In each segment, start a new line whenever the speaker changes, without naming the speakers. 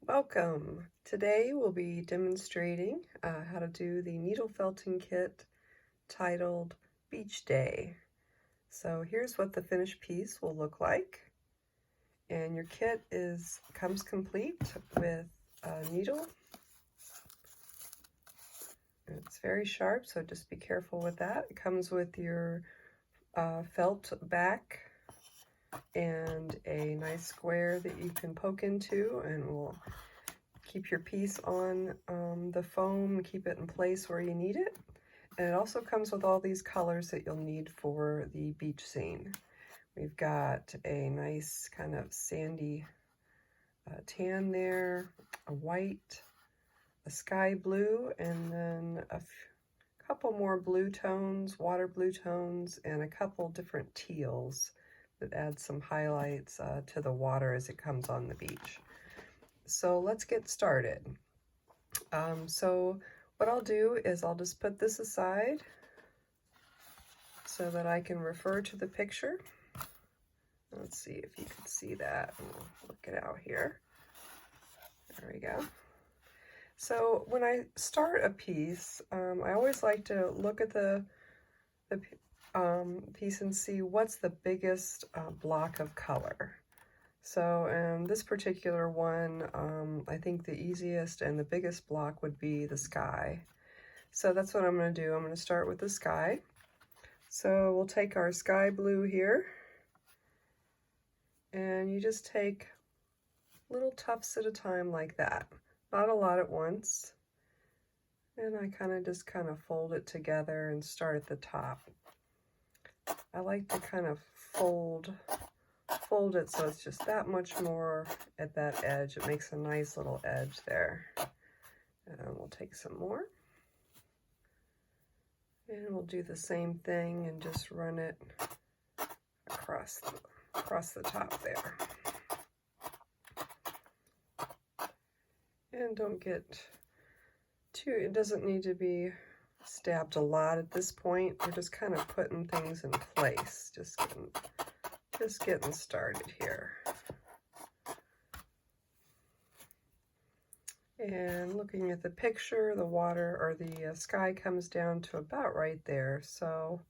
Welcome. Today we'll be demonstrating how to do the needle felting kit titled Beach Day. So here's what the finished piece will look like. And your kit comes complete with a needle. It's very sharp, so just be careful with that. It comes with your felt back and a nice square that you can poke into, and will keep your piece on the foam, keep it in place where you need it. And it also comes with all these colors that you'll need for the beach scene. We've got a nice kind of sandy tan there, a white, a sky blue, and then a couple more blue tones, water blue tones, and a couple different teals that add some highlights to the water as it comes on the beach. So let's get started. So what I'll do is I'll just put this aside so that I can refer to the picture. Let's see if you can see that. We'll look it out here. There we go. So when I start a piece, I always like to look at the piece and see what's the biggest block of color. So in this particular one, I think the easiest and the biggest block would be the sky. So that's what I'm going to do. I'm going to start with the sky. So we'll take our sky blue here, and you just take little tufts at a time like that. Not a lot at once. And I just kind of fold it together and start at the top. I like to kind of fold it so it's just that much more at that edge. It makes a nice little edge there. And we'll take some more. And we'll do the same thing and just run it across the top there. And don't get it doesn't need to be stabbed a lot at this point. We're just kind of putting things in place, just getting started here. And looking at the picture, the water or the sky comes down to about right there. So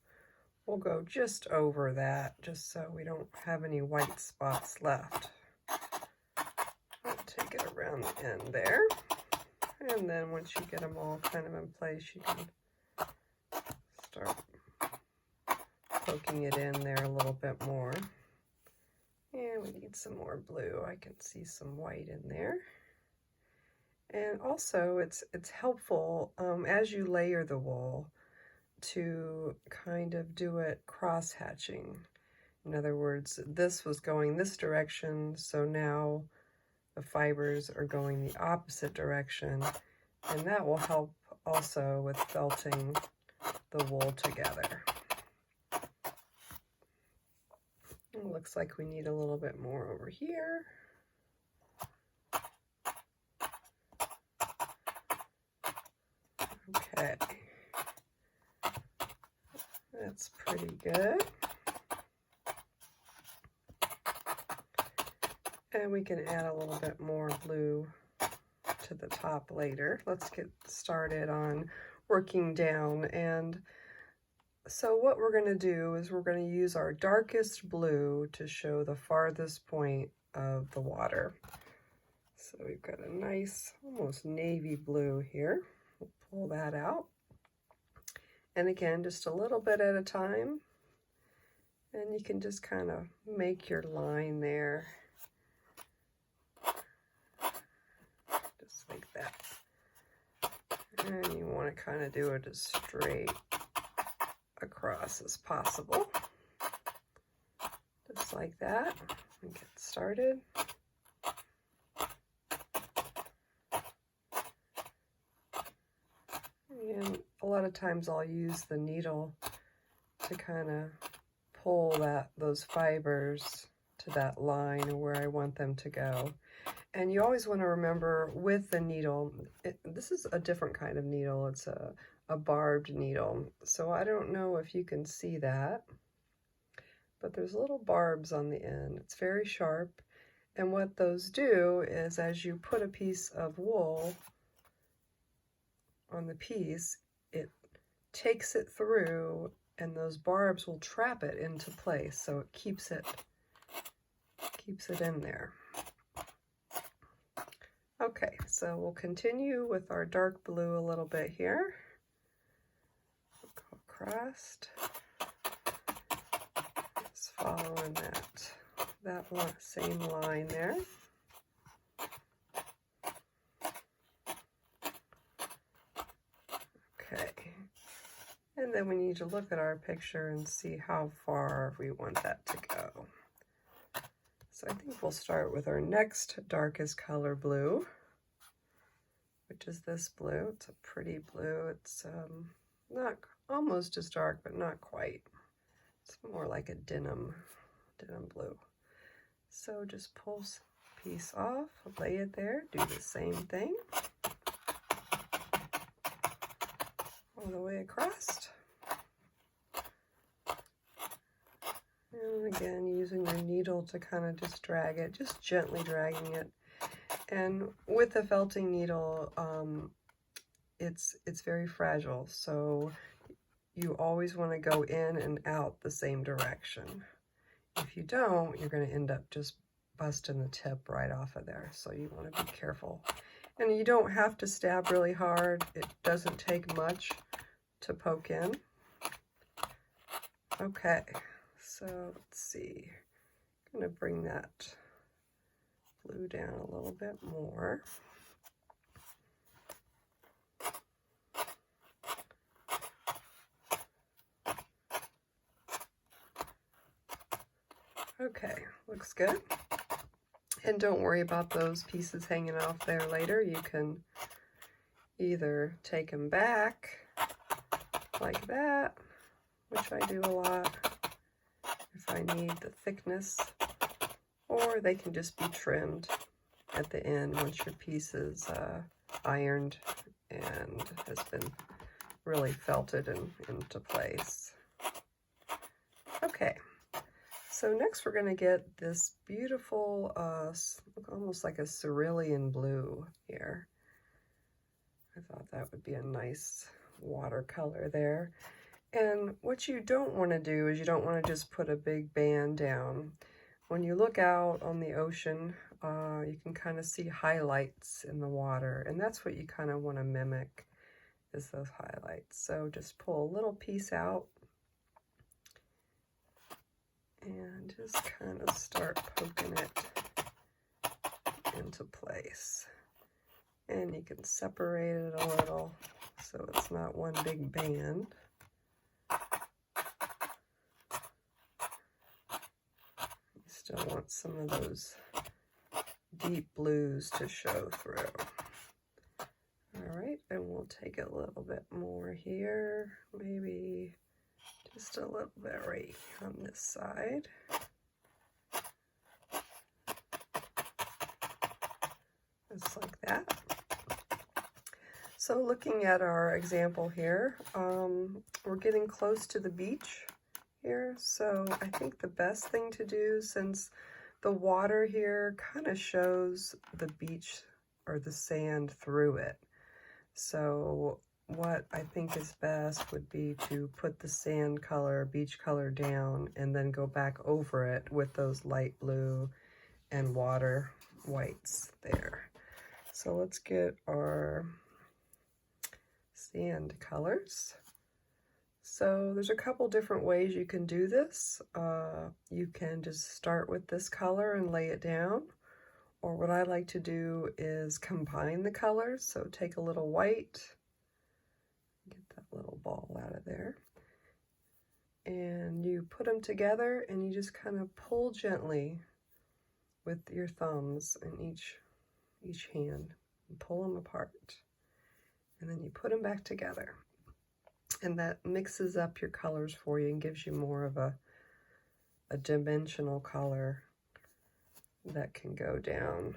we'll go just over that, just so we don't have any white spots left. I'll take it around the end there. And then once you get them all kind of in place, you can start poking it in there a little bit more. And we need some more blue. I can see some white in there. And also it's helpful as you layer the wool to kind of do it cross-hatching. In other words, this was going this direction, so now the fibers are going the opposite direction, and that will help also with felting the wool together. It looks like we need a little bit more over here. Okay, that's pretty good. And we can add a little bit more blue to the top later. Let's get started on working down. And so what we're going to do is we're going to use our darkest blue to show the farthest point of the water. So we've got a nice, almost navy blue here. We'll pull that out. And again, just a little bit at a time. And you can just kind of make your line there. Just like that. And you want to kind of do it as straight across as possible. Just like that. And get started. And a lot of times I'll use the needle to kind of pull those fibers to that line where I want them to go. And you always want to remember with the needle, this is a different kind of needle. It's a barbed needle. So I don't know if you can see that, but there's little barbs on the end. It's very sharp. And what those do is, as you put a piece of wool on the piece, it takes it through, and those barbs will trap it into place, so it keeps it in there. Okay, so we'll continue with our dark blue a little bit here. We'll go across. Just following that same line there. Okay, and then we need to look at our picture and see how far we want that to go. So I think we'll start with our next darkest color blue, which is this blue. It's a pretty blue. It's not almost as dark, but not quite. It's more like a denim blue. So just pull a piece off, lay it there, do the same thing all the way across. And again, using your needle to kind of just drag it, just gently dragging it. And with a felting needle, it's very fragile, so you always want to go in and out the same direction. If you don't, you're going to end up just busting the tip right off of there, so you want to be careful. And you don't have to stab really hard. It doesn't take much to poke in. Okay, so let's see. I'm going to bring that blue down a little bit more. Okay, looks good. And don't worry about those pieces hanging off there later. You can either take them back like that, which I do a lot if I need the thickness, or they can just be trimmed at the end once your piece is ironed and has been really felted into place. Okay. So next we're going to get this beautiful, almost like a cerulean blue here. I thought that would be a nice watercolor there. And what you don't want to do is you don't want to just put a big band down. When you look out on the ocean, you can kind of see highlights in the water, and that's what you kind of want to mimic, is those highlights. So just pull a little piece out and just kind of start poking it into place. And you can separate it a little so it's not one big band. You still want some of those deep blues to show through. All right, and we'll take a little bit more here, maybe just a little bit right on this side. Just like that. So looking at our example here, we're getting close to the beach here. So I think the best thing to do, since the water here kind of shows the beach or the sand through it. So what I think is best would be to put the sand color, beach color down, and then go back over it with those light blue and water whites there. So let's get our sand colors. So there's a couple different ways you can do this. You can just start with this color and lay it down. Or what I like to do is combine the colors. So take a little white, get that little ball out of there, and you put them together and you just kind of pull gently with your thumbs in each hand and pull them apart. And then you put them back together. And that mixes up your colors for you and gives you more of a dimensional color that can go down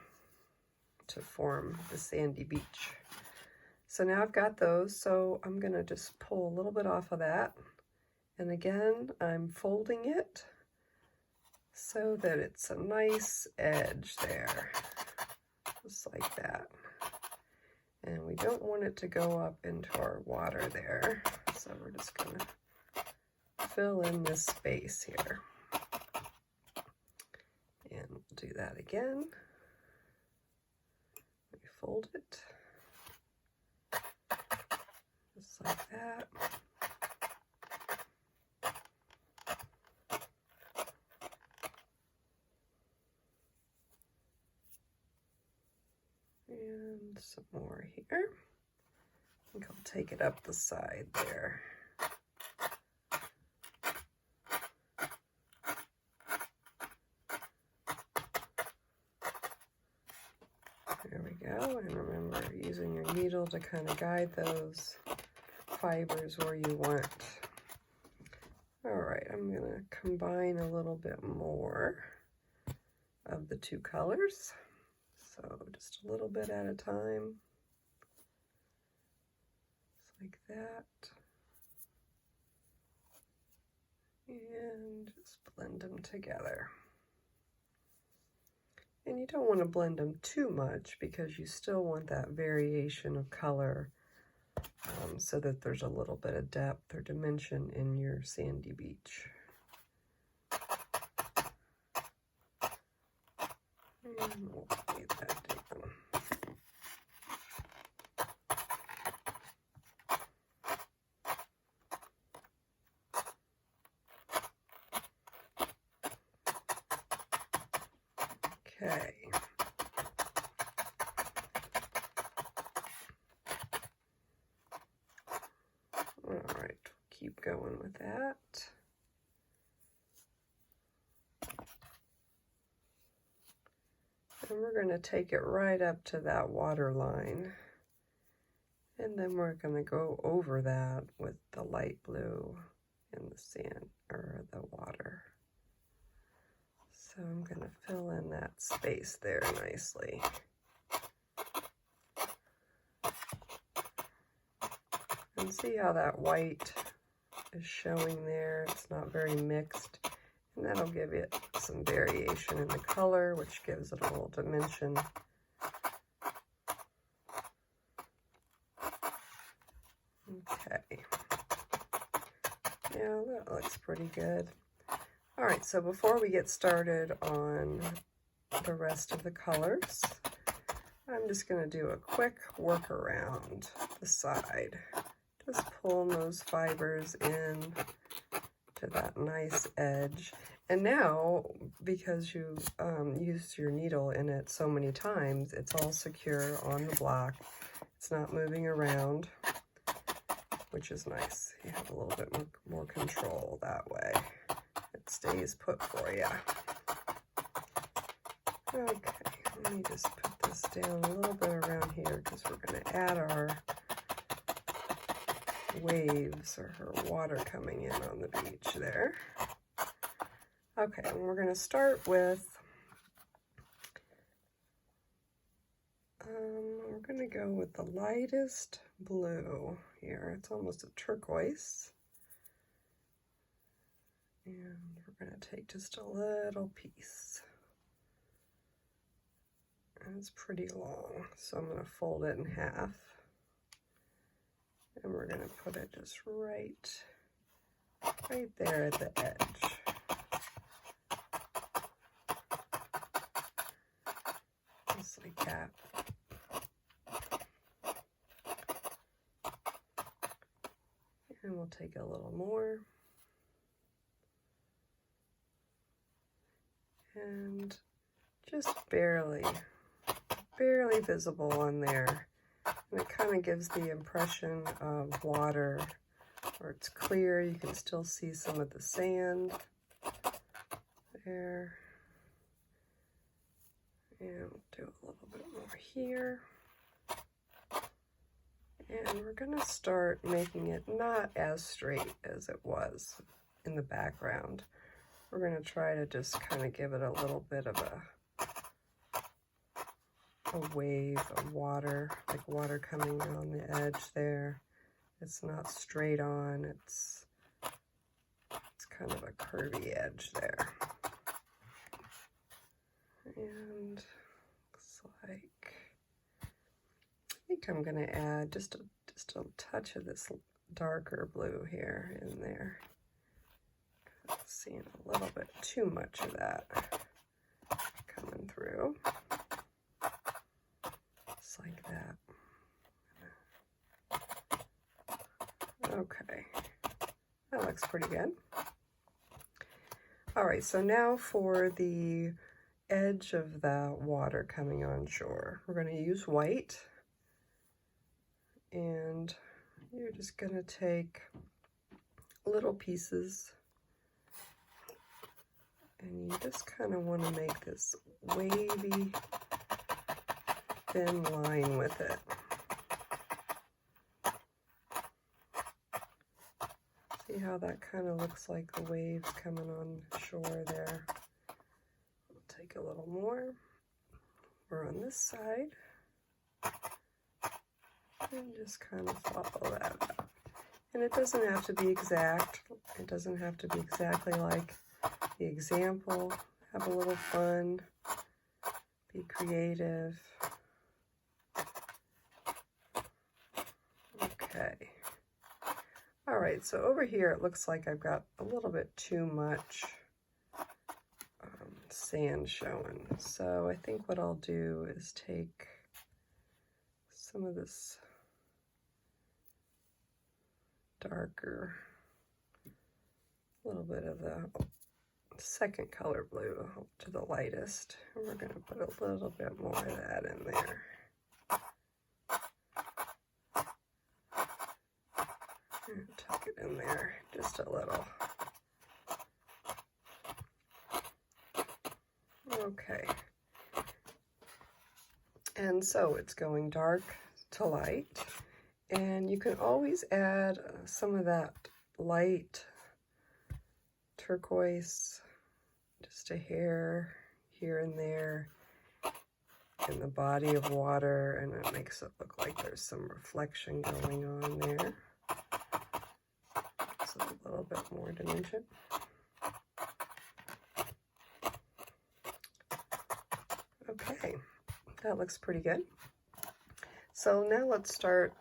to form the sandy beach. So now I've got those, so I'm going to just pull a little bit off of that. And again, I'm folding it so that it's a nice edge there, just like that. And we don't want it to go up into our water there, so we're just going to fill in this space here. And we'll do that again. We fold it, just like that. And some more here. I think I'll take it up the side there. There we go, and remember using your needle to kind of guide those fibers where you want. All right, I'm going to combine a little bit more of the two colors. So just a little bit at a time, just like that. And just blend them together. And you don't want to blend them too much because you still want that variation of color so that there's a little bit of depth or dimension in your sandy beach. And we'll leave that down. Okay. All right, keep going with that. And we're going to take it right up to that water line. And then we're going to go over that with the light blue and the sand, or the water. So I'm going to fill in that space there nicely. And see how that white is showing there? It's not very mixed. And that'll give it some variation in the color, which gives it a little dimension. Okay. Yeah, that looks pretty good. All right, so before we get started on the rest of the colors, I'm just going to do a quick work around the side. Just pulling those fibers in to that nice edge. And now, because you used your needle in it so many times, it's all secure on the block. It's not moving around, which is nice. You have a little bit more control that way. It stays put for you. Okay, let me just put this down a little bit around here because we're going to add our waves or her water coming in on the beach there. Okay, and we're going to start with, we're going to go with the lightest blue here. It's almost a turquoise. And we're going to take just a little piece. And it's pretty long, so I'm going to fold it in half. And we're going to put it just right there at the edge. Just like that. And we'll take a little more. And just barely visible on there. And it kind of gives the impression of water, or it's clear. You can still see some of the sand there. And we'll do a little bit more here. And we're going to start making it not as straight as it was in the background. We're going to try to just kind of give it a little bit of a wave of water, like water coming on the edge there. It's not straight on, it's kind of a curvy edge there. And looks like, I think I'm going to add just a touch of this darker blue here in there. Seeing a little bit too much of that coming through. Just like that. Okay, that looks pretty good. All right, so now for the edge of the water coming on shore, we're going to use white, and you're just going to take little pieces, and you just kind of want to make this wavy, thin line with it. See how that kind of looks like the waves coming on shore there. We'll take a little more. We're on this side. And just kind of follow that up. And it doesn't have to be exact. It doesn't have to be exactly like the example. Have a little fun. Be creative. Okay. All right, so over here it looks like I've got a little bit too much sand showing. So I think what I'll do is take some of this darker, a little bit of the second color blue to the lightest, and we're going to put a little bit more of that in there. And tuck it in there just a little. Okay. And so it's going dark to light, and you can always add some of that light turquoise, just a hair here and there in the body of water, and it makes it look like there's some reflection going on there. So a little bit more dimension. Okay, that looks pretty good. So now let's start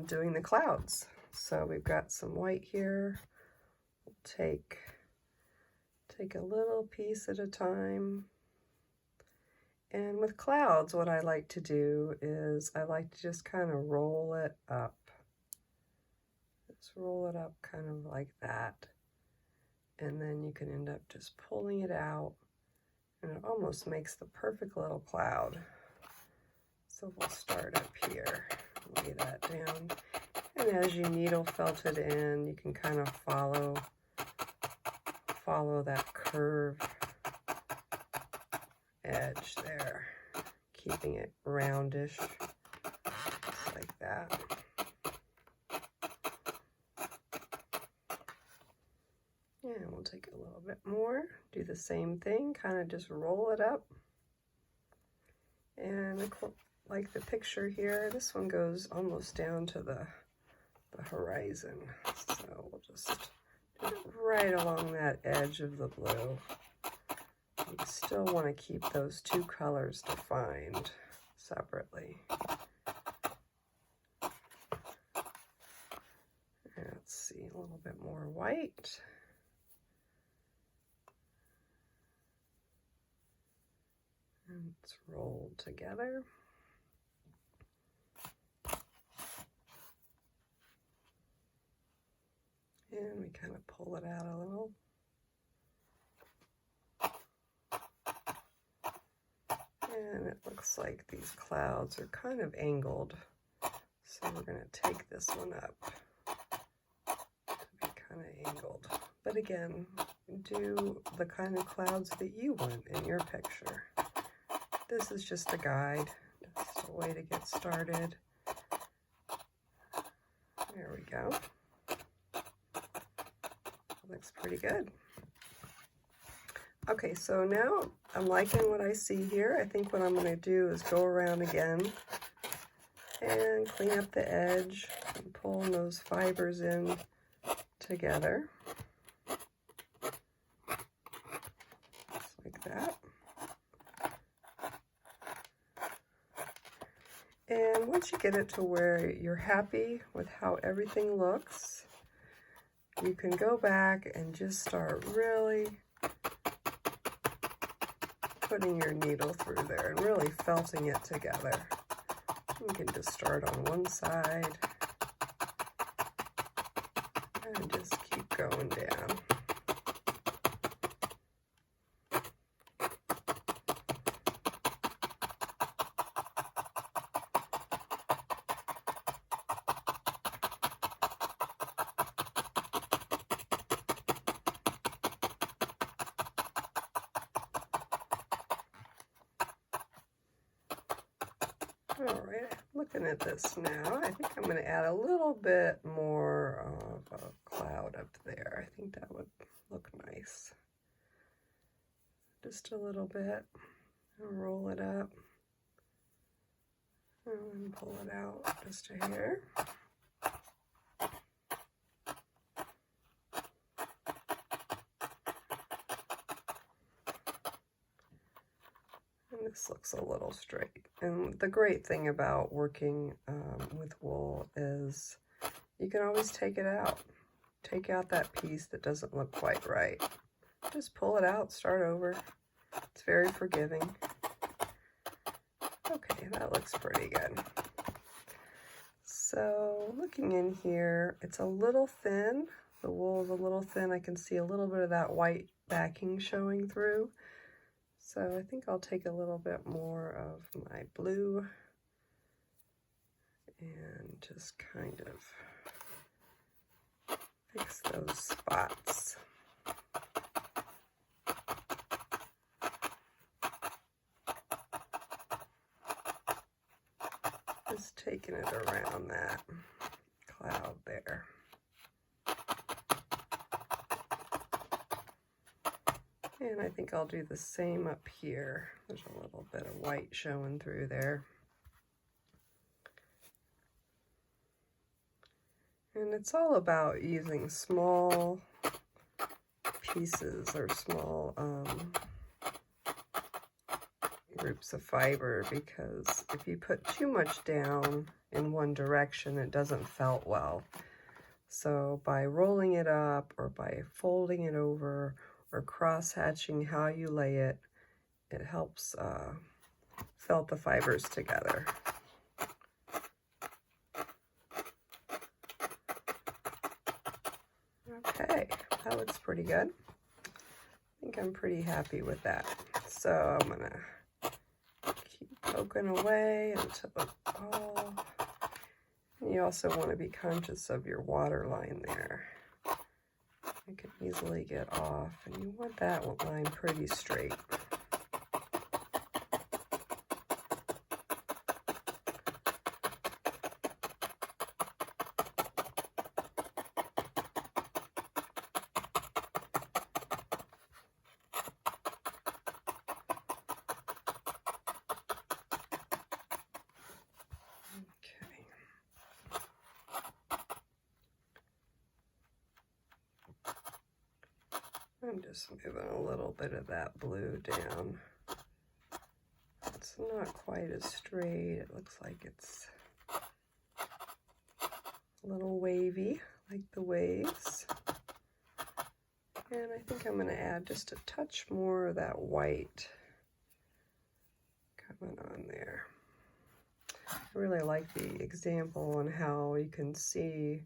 doing the clouds. So we've got some white here. We'll take a little piece at a time. And with clouds, what I like to do is I like to just kind of roll it up. Just roll it up kind of like that. And then you can end up just pulling it out, and it almost makes the perfect little cloud. So we'll start up here, lay that down. And as you needle felt it in, you can kind of follow that curved edge there, keeping it roundish, like that. And we'll take a little bit more, do the same thing, kind of just roll it up. And like the picture here, this one goes almost down to the horizon. So we'll just do it right along that edge of the blue. You still want to keep those two colors defined separately. Let's see, a little bit more white. And it's rolled together. And we kind of pull it out a little. And it looks like these clouds are kind of angled. So we're going to take this one up to be kind of angled. But again, do the kind of clouds that you want in your picture. This is just a guide, just a way to get started. There we go. Looks pretty good. Okay, so now I'm liking what I see here. I think what I'm going to do is go around again and clean up the edge and pull those fibers in together. Just like that. And once you get it to where you're happy with how everything looks, you can go back and just start really putting your needle through there and really felting it together. You can just start on one side and just keep going down. All right, looking at this now, I think I'm going to add a little bit more of a cloud up there. I think that would look nice. Just a little bit. I'll roll it up and pull it out just a hair. And this looks a little straight. And the great thing about working with wool is you can always take it out. Take out that piece that doesn't look quite right. Just pull it out, start over. It's very forgiving. Okay, that looks pretty good. So looking in here, it's a little thin. The wool is a little thin. I can see a little bit of that white backing showing through. So I think I'll take a little bit more of my blue and just kind of fix those spots. Just taking it around that cloud there. And I think I'll do the same up here. There's a little bit of white showing through there. And it's all about using small pieces or small groups of fiber, because if you put too much down in one direction, it doesn't felt well. So by rolling it up or by folding it over or cross-hatching how you lay it, it helps felt the fibers together. Okay, that looks pretty good. I think I'm pretty happy with that. So I'm gonna keep poking away until it's all. And you also want to be conscious of your water line there. It can easily get off, and you want that line pretty straight. I'm just moving a little bit of that blue down. It's not quite as straight. It looks like it's a little wavy, like the waves. And I think I'm going to add just a touch more of that white coming on there. I really like the example on how you can see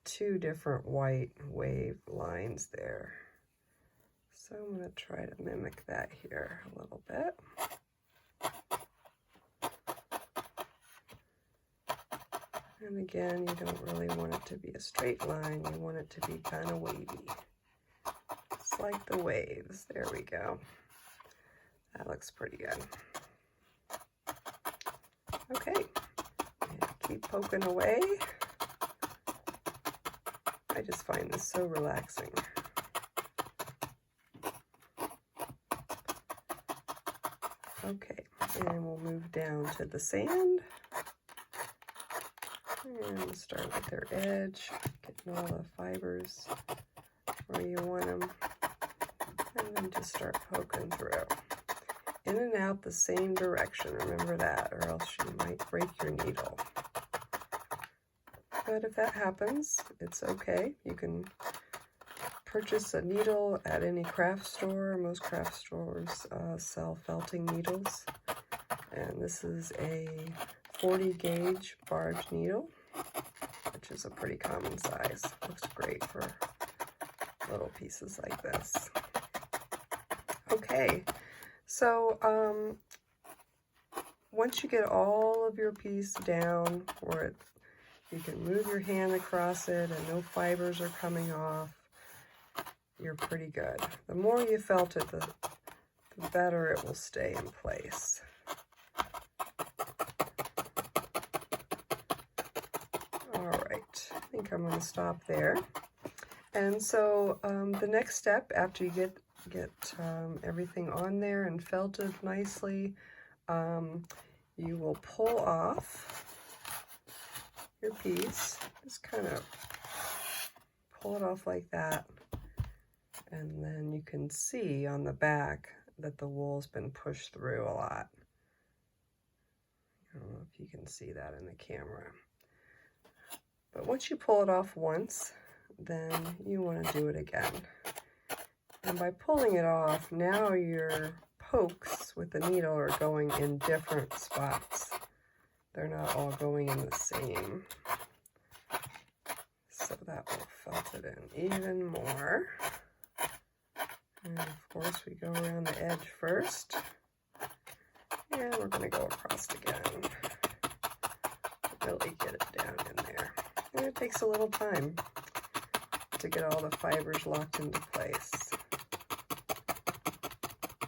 two different white wave lines there. So I'm going to try to mimic that here a little bit. And again, you don't really want it to be a straight line. You want it to be kind of wavy. Just like the waves. There we go. That looks pretty good. Okay. And keep poking away. I just find this so relaxing. Okay, and we'll move down to the sand. And start with their edge, getting all the fibers where you want them. And then just start poking through. in and out the same direction. Remember that, or else you might break your needle. But if that happens, it's okay. You can purchase a needle at any craft store. Most craft stores sell felting needles. And this is a 40 gauge barge needle, which is a pretty common size. Looks great for little pieces like this. Okay, so once you get all of your piece down where you can move your hand across it and no fibers are coming off, you're pretty good. The more you felt it, the better it will stay in place. All right, I think I'm going to stop there. And so the next step, after you get everything on there and felted nicely, you will pull off your piece. Just kind of pull it off like that, and then you can see on the back that the wool's been pushed through a lot. I don't know if you can see that in the camera. But once you pull it off once, then you want to do it again. And by pulling it off, now your pokes with the needle are going in different spots. They're not all going in the same. So that will felt it in even more. And of course we go around the edge first. And we're going to go across again. Really get it down in there. And it takes a little time to get all the fibers locked into place.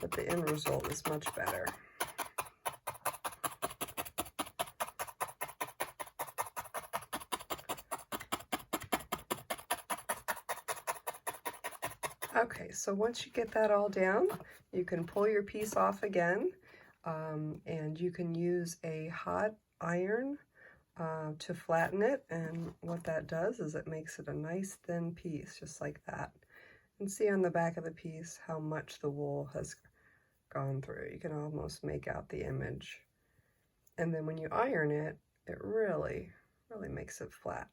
But the end result is much better. Okay, so once you get that all down, you can pull your piece off again, and you can use a hot iron to flatten it, and what that does is it makes it a nice thin piece, just like that. And see on the back of the piece how much the wool has gone through. You can almost make out the image. And then when you iron it, it really makes it flat.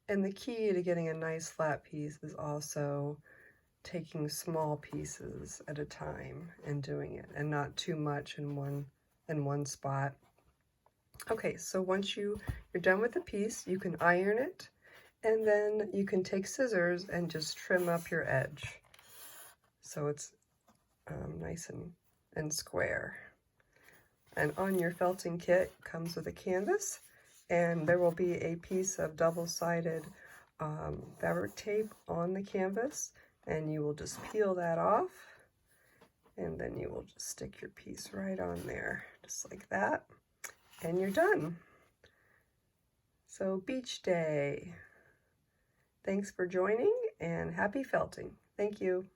And the key to getting a nice flat piece is also taking small pieces at a time and doing it, and not too much in one spot. Okay, so once you're done with the piece, you can iron it, and then you can take scissors and just trim up your edge so it's nice and square. And on your felting kit comes with a canvas, and there will be a piece of double-sided fabric tape on the canvas, and you will just peel that off, and then you will just stick your piece right on there, just like that, and you're done. So beach day. Thanks for joining, and happy felting. Thank you.